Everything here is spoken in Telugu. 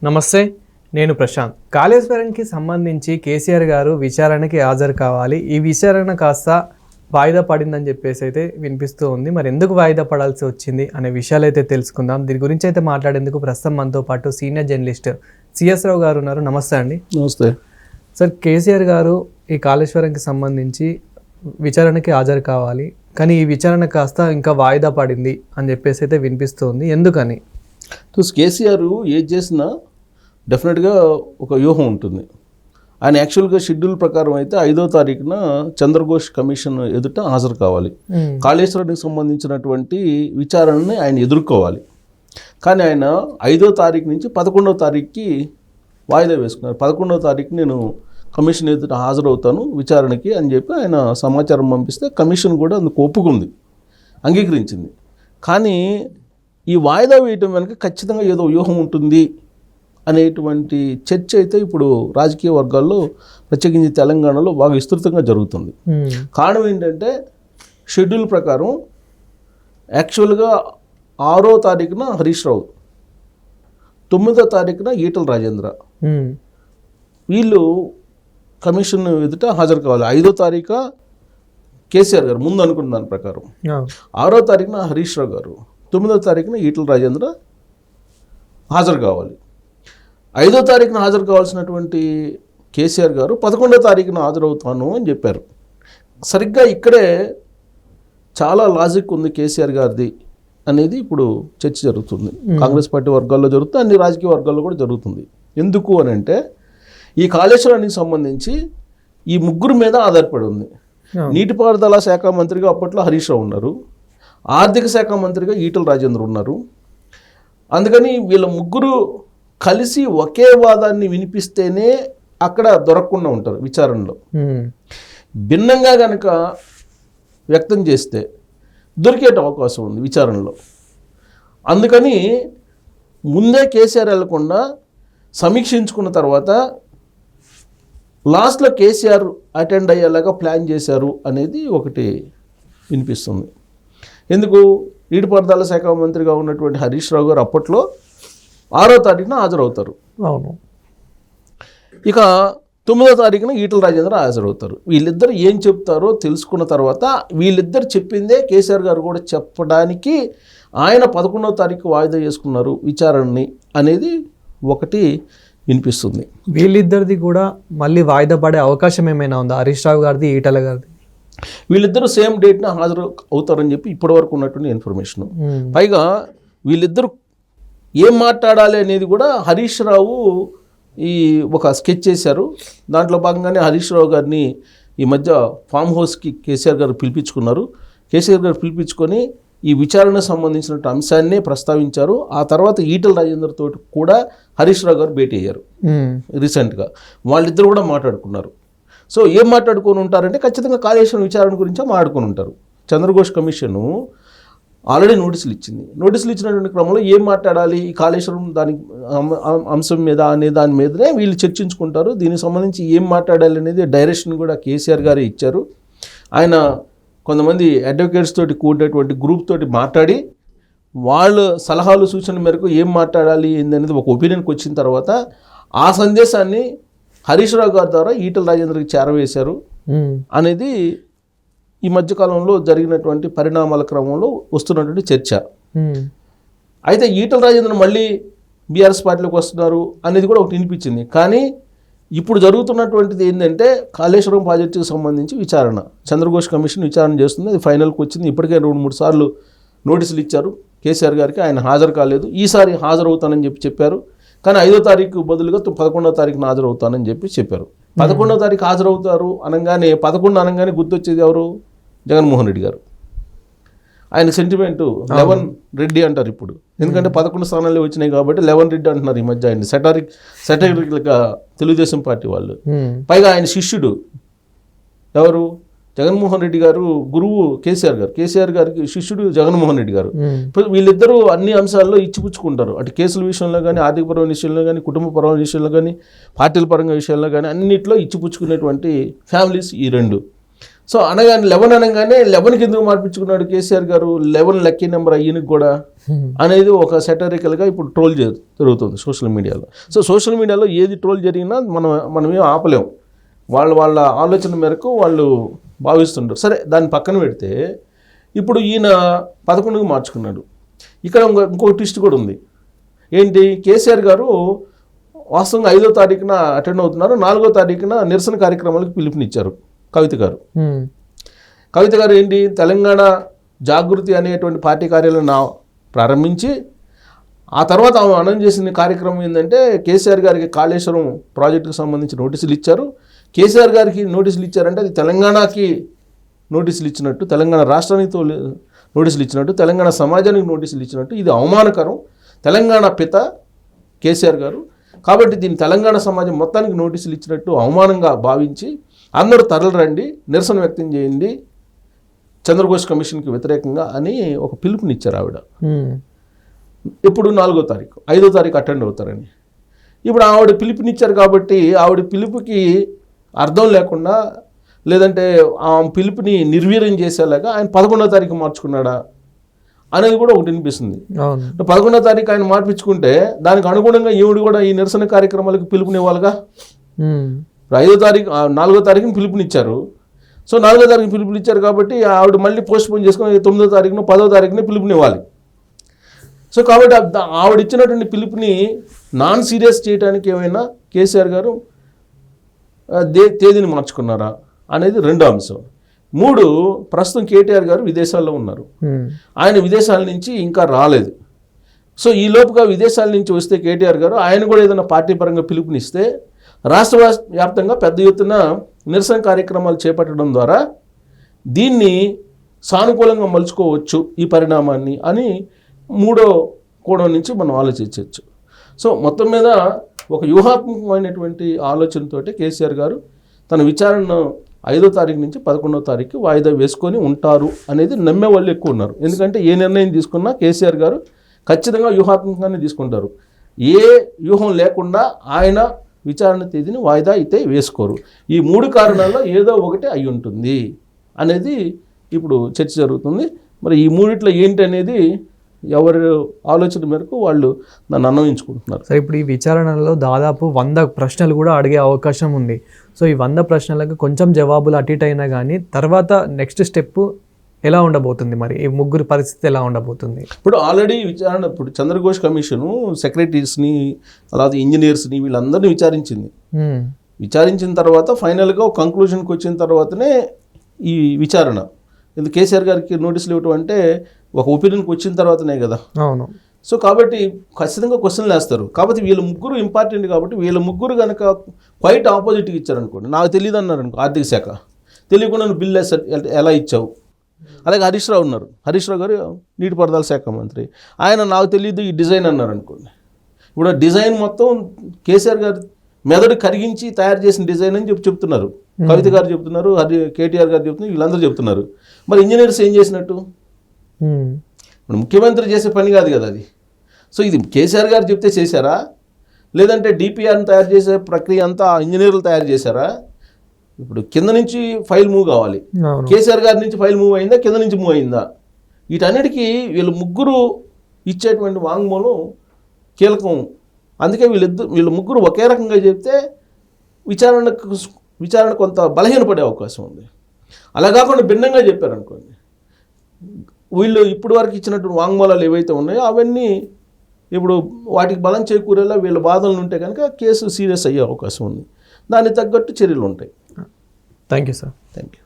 నమస్తే, నేను ప్రశాంత్. కాళేశ్వరంకి సంబంధించి కేసీఆర్ గారు విచారణకి హాజరు కావాలి. ఈ విచారణ కాస్త వాయిదా పడిందని చెప్పేసి అయితే వినిపిస్తూ ఉంది. మరి ఎందుకు వాయిదా పడాల్సి వచ్చింది అనే విషయాలు అయితే తెలుసుకుందాం. దీని గురించి అయితే మాట్లాడేందుకు ప్రస్తుతం మనతో పాటు సీనియర్ జర్నలిస్ట్ సిఎస్ రావు గారు ఉన్నారు. నమస్తే అండి. నమస్తే సార్. కేసీఆర్ గారు ఈ కాళేశ్వరంకి సంబంధించి విచారణకి హాజరు కావాలి, కానీ ఈ విచారణ కాస్త ఇంకా వాయిదా పడింది అని చెప్పేసి అయితే వినిపిస్తుంది. ఎందుకని? కేసీఆర్ ఏది చేసినా డెఫినెట్గా ఒక వ్యూహం ఉంటుంది. ఆయన యాక్చువల్గా షెడ్యూల్ ప్రకారం అయితే 5వ తారీఖున చంద్రఘోష్ కమిషన్ ఎదుట హాజరు కావాలి. కాళేశ్వరానికి సంబంధించినటువంటి విచారణని ఆయన ఎదుర్కోవాలి. కానీ ఆయన 5వ తారీఖు నుంచి 11వ తారీఖుకి వాయిదా వేసుకున్నారు. 11వ తారీఖు నేను కమిషన్ ఎదుట హాజరవుతాను విచారణకి అని చెప్పి ఆయన సమాచారం పంపిస్తే కమిషన్ కూడా అందుకు ఒప్పుకుంది, అంగీకరించింది. కానీ ఈ వాయిదా వేయటం వెనక ఖచ్చితంగా ఏదో వ్యూహం ఉంటుంది అనేటువంటి చర్చ అయితే ఇప్పుడు రాజకీయ వర్గాల్లో ప్రత్యేకించి తెలంగాణలో బాగా విస్తృతంగా జరుగుతుంది. కారణం ఏంటంటే షెడ్యూల్ ప్రకారం యాక్చువల్గా 6వ తారీఖున హరీష్ రావు, 9వ తారీఖున ఈటల రాజేంద్ర వీళ్ళు కమిషన్ ఎదుట హాజరు కావాలి. 5వ తారీఖు కేసీఆర్ గారు ముందు అనుకున్న దాని ప్రకారం, 6వ తారీఖున హరీష్ రావు గారు, 9వ తారీఖున ఈటల రాజేంద్ర హాజరు కావాలి. 5వ తారీఖున హాజరు కావాల్సినటువంటి కేసీఆర్ గారు 11వ తారీఖున హాజరవుతాను అని చెప్పారు. సరిగ్గా ఇక్కడే చాలా లాజిక్ ఉంది కేసీఆర్ గారిది అనేది ఇప్పుడు చర్చ జరుగుతుంది. కాంగ్రెస్ పార్టీ వర్గాల్లో జరుగుతుంది, అన్ని రాజకీయ వర్గాల్లో కూడా జరుగుతుంది. ఎందుకు అని అంటే ఈ కాళేశ్వరానికి సంబంధించి ఈ ముగ్గురు మీద ఆధారపడి ఉంది. నీటిపారుదల శాఖ మంత్రిగా అప్పట్లో హరీష్ రావు ఉన్నారు, ఆర్థిక శాఖ మంత్రిగా ఈటల రాజేంద్ర ఉన్నారు. అందుకని వీళ్ళ ముగ్గురు కలిసి ఒకే వాదాన్ని వినిపిస్తేనే అక్కడ దొరకకుండా ఉంటారు విచారణలో. భిన్నంగా కనుక వ్యక్తం చేస్తే దొరికే అవకాశం ఉంది విచారణలో. అందుకని ముందే కేసీఆర్ వెళ్లకుండా సమీక్షించుకున్న తర్వాత లాస్ట్లో కేసీఆర్ అటెండ్ అయ్యేలాగా ప్లాన్ చేశారు అనేది ఒకటి వినిపిస్తుంది. ఎందుకు? నీటిపారుదల శాఖ మంత్రిగా ఉన్నటువంటి హరీష్ రావు గారు అప్పట్లో 6వ తారీఖున హాజరవుతారు. అవును. ఇక 9వ తారీఖున ఈటల రాజేంద్ర హాజరవుతారు. వీళ్ళిద్దరు ఏం చెప్తారో తెలుసుకున్న తర్వాత వీళ్ళిద్దరు చెప్పిందే కేసీఆర్ గారు కూడా చెప్పడానికి ఆయన 11వ తారీఖు వాయిదా చేసుకున్నారు విచారణని అనేది ఒకటి వినిపిస్తుంది. వీళ్ళిద్దరిది కూడా మళ్ళీ వాయిదా పడే అవకాశం ఏమైనా ఉందా? హరీష్ రావు గారిది, ఈటల గారిది? వీళ్ళిద్దరూ సేమ్ డేట్న హాజరు అవుతారని చెప్పి ఇప్పటివరకు ఉన్నటువంటి ఇన్ఫర్మేషన్. పైగా వీళ్ళిద్దరు ఏం మాట్లాడాలి అనేది కూడా హరీష్ రావు ఈ ఒక స్కెచ్ చేశారు. దాంట్లో భాగంగానే హరీష్ రావు గారిని ఈ మధ్య ఫామ్ హౌస్కి కేసీఆర్ గారు పిలిపించుకున్నారు. కేసీఆర్ గారు పిలిపించుకొని ఈ విచారణకు సంబంధించిన అంశాన్నే ప్రస్తావించారు. ఆ తర్వాత ఈటల రాజేంద్ర తోటి కూడా హరీష్ రావు గారు భేటీ అయ్యారు రీసెంట్గా. వాళ్ళిద్దరు కూడా మాట్లాడుకున్నారు. సో ఏం మాట్లాడుకొని ఉంటారంటే ఖచ్చితంగా కాళేశ్వరం విచారణ గురించే మాట్లాడుకొని ఉంటారు. చంద్రఘోష్ కమిషను ఆల్రెడీ నోటీసులు ఇచ్చింది. నోటీసులు ఇచ్చినటువంటి క్రమంలో ఏం మాట్లాడాలి ఈ కాళేశ్వరం దానికి అంశం మీద అనే దాని మీదనే వీళ్ళు చర్చించుకుంటారు. దీనికి సంబంధించి ఏం మాట్లాడాలి అనేది డైరెక్షన్ కూడా కేసీఆర్ గారే ఇచ్చారు. ఆయన కొంతమంది అడ్వకేట్స్ తోటి కూడినటువంటి గ్రూప్ తోటి మాట్లాడి వాళ్ళ సలహాలు సూచనల మేరకు ఏం మాట్లాడాలి ఏందనేది ఒక ఒపీనియన్కి వచ్చిన తర్వాత ఆ సందేశాన్ని హరీష్ రావు గారి ద్వారా ఈటల రాజేంద్రకి చేరవేశారు అనేది ఈ మధ్యకాలంలో జరిగినటువంటి పరిణామాల క్రమంలో వస్తున్నటువంటి చర్చ. అయితే ఈటల రాజేంద్ర మళ్ళీ బీఆర్ఎస్ పార్టీలోకి వస్తున్నారు అనేది కూడా ఒకటి వినిపించింది. కానీ ఇప్పుడు జరుగుతున్నటువంటిది ఏంటంటే కాళేశ్వరం ప్రాజెక్టుకి సంబంధించి విచారణ చంద్రఘోష్ కమిషన్ విచారణ చేస్తుంది. అది ఫైనల్కి వచ్చింది. ఇప్పటికే 2-3 సార్లు నోటీసులు ఇచ్చారు కేసీఆర్ గారికి. ఆయన హాజరు కాలేదు. ఈసారి హాజరవుతానని చెప్పారు. కానీ 5వ తారీఖు బదులుగా 11వ తారీఖున హాజరవుతానని చెప్పారు. 11వ తారీఖు హాజరవుతారు అనగానే 11 అనగానే గుర్తొచ్చేది ఎవరు? జగన్మోహన్ రెడ్డి గారు. ఆయన సెంటిమెంటు 11 రెడ్డి అంటారు ఇప్పుడు. ఎందుకంటే 11 స్థానాలు వచ్చినాయి కాబట్టి 11 రెడ్డి అంటున్నారు ఈ మధ్య. ఆయన సెటరికల్గా తెలుగుదేశం పార్టీ వాళ్ళు. పైగా ఆయన శిష్యుడు ఎవరు? జగన్మోహన్ రెడ్డి గారు గురువు కేసీఆర్ గారు. కేసీఆర్ గారికి శిష్యుడు జగన్మోహన్ రెడ్డి గారు. వీళ్ళిద్దరూ అన్ని అంశాల్లో ఇచ్చిపుచ్చుకుంటారు. అటు కేసుల విషయంలో కానీ, ఆర్థికపరమైన విషయంలో కానీ, కుటుంబపరమైన విషయంలో కానీ, పార్టీల పరంగా విషయంలో కానీ అన్నింటిలో ఇచ్చిపుచ్చుకునేటువంటి ఫ్యామిలీస్ ఈ రెండు. సో అనగానే 11 అనగానే 11కి ఎందుకు మార్పించుకున్నాడు కేసీఆర్ గారు, 11 లక్కీ నెంబర్ అయ్యనికి కూడా అనేది ఒక సెటరికల్గా ఇప్పుడు ట్రోల్ జరుగుతుంది సోషల్ మీడియాలో. సో సోషల్ మీడియాలో ఏది ట్రోల్ జరిగినా మనమేం ఆపలేం, వాళ్ళ ఆలోచన మేరకు వాళ్ళు భావిస్తుంటారు. సరే దాన్ని పక్కన పెడితే ఇప్పుడు ఈయన 11కి మార్చుకున్నాడు. ఇక్కడ ఇంకో ట్విస్ట్ కూడా ఉంది. ఏంటి, కేసీఆర్ గారు వాస్తవంగా 5వ తారీఖున అటెండ్ అవుతున్నారు, 4వ తారీఖున నిరసన కార్యక్రమాలకు పిలుపునిచ్చారు కవిత గారు. ఏంటి, తెలంగాణ జాగృతి అనేటువంటి పార్టీ కార్యాలయం ప్రారంభించి ఆ తర్వాత ఆమె అనౌన్స్ చేసిన కార్యక్రమం ఏంటంటే కేసీఆర్ గారికి కాళేశ్వరం ప్రాజెక్టుకు సంబంధించి నోటీసులు ఇచ్చారు. కేసీఆర్ గారికి నోటీసులు ఇచ్చారంటే అది తెలంగాణకి నోటీసులు ఇచ్చినట్టు, తెలంగాణ రాష్ట్రానికి నోటీసులు ఇచ్చినట్టు, తెలంగాణ సమాజానికి నోటీసులు ఇచ్చినట్టు. ఇది అవమానకరం. తెలంగాణ పిత కేసీఆర్ గారు కాబట్టి దీన్ని తెలంగాణ సమాజం మొత్తానికి నోటీసులు ఇచ్చినట్టు అవమానంగా భావించి అందరూ తరలిరండి, నిరసన వ్యక్తం చేయండి చంద్రఘోష్ కమిషన్కి వ్యతిరేకంగా అని ఒక పిలుపునిచ్చారు ఆవిడ. ఇప్పుడు 4వ తారీఖు, 5వ తారీఖు అటెండ్ అవుతారని. ఇప్పుడు ఆవిడ పిలుపునిచ్చారు కాబట్టి ఆవిడ పిలుపుకి అర్థం లేకుండా, లేదంటే ఆ పిలుపుని నిర్వీర్యం చేసేలాగా ఆయన 11వ తారీఖు మార్చుకున్నాడా అనేది కూడా ఒకటి వినిపిస్తుంది. 11వ తారీఖు ఆయన మార్పించుకుంటే దానికి అనుగుణంగా ఈవిడ కూడా ఈ నిరసన కార్యక్రమాలకు పిలుపునివ్వాలిగా. 5వ తారీఖు 4వ తారీఖుని పిలుపునిచ్చారు. సో 4వ తారీఖు పిలుపునిచ్చారు కాబట్టి ఆవిడ మళ్ళీ పోస్ట్పోన్ చేసుకుని 9వ తారీఖున 10వ తారీఖున పిలుపునివ్వాలి. సో కాబట్టి ఆవిడ ఇచ్చినటువంటి పిలుపుని నాన్ సీరియస్ చేయడానికి ఏమైనా కేసీఆర్ గారు తేదీని మార్చుకున్నారా అనేది రెండో అంశం. 3, ప్రస్తుతం కేటీఆర్ గారు విదేశాల్లో ఉన్నారు. ఆయన విదేశాల నుంచి ఇంకా రాలేదు. సో ఈ లోపుగా విదేశాల నుంచి వస్తే కేటీఆర్ గారు ఆయన కూడా ఏదైనా పార్టీ పరంగా పిలుపునిస్తే రాష్ట్ర వ్యాప్తంగా పెద్ద ఎత్తున నిరసన కార్యక్రమాలు చేపట్టడం ద్వారా దీన్ని సానుకూలంగా మలుచుకోవచ్చు ఈ పరిణామాన్ని అని 3వ కోణం నుంచి మనం ఆలోచించవచ్చు. సో మొత్తం మీద ఒక వ్యూహాత్మకమైనటువంటి ఆలోచనతోటి కేసీఆర్ గారు తన విచారణను 5వ తారీఖు నుంచి 11వ తారీఖు వాయిదా వేసుకొని ఉంటారు అనేది నమ్మే వాళ్ళు ఎక్కువ ఉన్నారు. ఎందుకంటే ఏ నిర్ణయం తీసుకున్నా కేసీఆర్ గారు ఖచ్చితంగా వ్యూహాత్మకంగానే తీసుకుంటారు. ఏ వ్యూహం లేకుండా ఆయన విచారణ తేదీని వాయిదా అయితే వేసుకోరు. ఈ 3 కారణాల్లో ఏదో ఒకటి అయి ఉంటుంది అనేది ఇప్పుడు చర్చ జరుగుతుంది. మరి ఈ 3 ఏంటి అనేది ఎవరి ఆలోచన మేరకు వాళ్ళు నన్ను అన్వయించుకుంటున్నారు. సో ఇప్పుడు ఈ విచారణలో దాదాపు 100 ప్రశ్నలు కూడా అడిగే అవకాశం ఉంది. సో ఈ 100 ప్రశ్నలకు కొంచెం జవాబులు అటు ఇటు అయినా కానీ తర్వాత నెక్స్ట్ స్టెప్ ఎలా ఉండబోతుంది, మరి ఈ 3 పరిస్థితి ఎలా ఉండబోతుంది? ఇప్పుడు ఆల్రెడీ విచారణ, ఇప్పుడు చంద్రఘోష్ కమిషను సెక్రటరీస్ని అలాగే ఇంజనీర్స్ని వీళ్ళందరినీ విచారించింది. విచారించిన తర్వాత ఫైనల్గా ఒక కంక్లూజన్కి వచ్చిన తర్వాతనే ఈ విచారణ. ఇది కేసీఆర్ గారికి నోటీసులు ఇవ్వటం అంటే ఒక ఒపీనియన్కి వచ్చిన తర్వాతనే కదా. అవును. సో కాబట్టి ఖచ్చితంగా క్వశ్చన్లు వేస్తారు. కాబట్టి వీళ్ళ 3 ఇంపార్టెంట్ కాబట్టి వీళ్ళ 3 కనుక క్వైట్ ఆపోజిట్గా ఇచ్చారనుకోండి, నాకు తెలియదు అన్నారు అనుకో, ఆర్థిక శాఖ తెలియకుండా నువ్వు బిల్లు ఎలా ఇచ్చావు. అలాగే హరీష్ రావు ఉన్నారు, హరీష్ రావు గారు నీటిపారుదల శాఖ మంత్రి, ఆయన నాకు తెలియదు ఈ డిజైన్ అన్నారు అనుకోండి. ఇప్పుడు డిజైన్ మొత్తం కేసీఆర్ గారు మెదడు కరిగించి తయారు చేసిన డిజైన్ అని చెప్తున్నారు. కవిత గారు చెప్తున్నారు, కేటీఆర్ గారు చెప్తున్నారు, వీళ్ళందరూ చెప్తున్నారు. మరి ఇంజనీర్స్ ఏం చేసినట్టు? ఇప్పుడు ముఖ్యమంత్రి చేసే పని కాదు కదా అది. సో ఇది కేసీఆర్ గారు చెప్తే చేశారా, లేదంటే డిపిఆర్ని తయారు చేసే ప్రక్రియ అంతా ఇంజనీర్లు తయారు చేశారా? ఇప్పుడు కింద నుంచి ఫైల్ మూవ్ కావాలి, కేసీఆర్ గారి నుంచి ఫైల్ మూవ్ అయిందా, కింద నుంచి మూవ్ అయిందా? వీటన్నిటికీ వీళ్ళు 3 ఇచ్చేటువంటి వాంగ్మూలం కీలకం. అందుకే వీళ్ళు 3 ఒకే రకంగా చెప్తే విచారణ కొంత బలహీనపడే అవకాశం ఉంది. అలా కాకుండా భిన్నంగా చెప్పారనుకోండి, వీళ్ళు ఇప్పటి వరకు ఇచ్చినటువంటి వాంగ్మూలాలు ఏవైతే ఉన్నాయో అవన్నీ ఇప్పుడు వాటికి బలం చేకూరేలా వీళ్ళ బాధలు ఉంటే కనుక కేసు సీరియస్ అయ్యే అవకాశం ఉంది. దానికి తగ్గట్టు చర్యలు ఉంటాయి. Thank you sir. Thank you.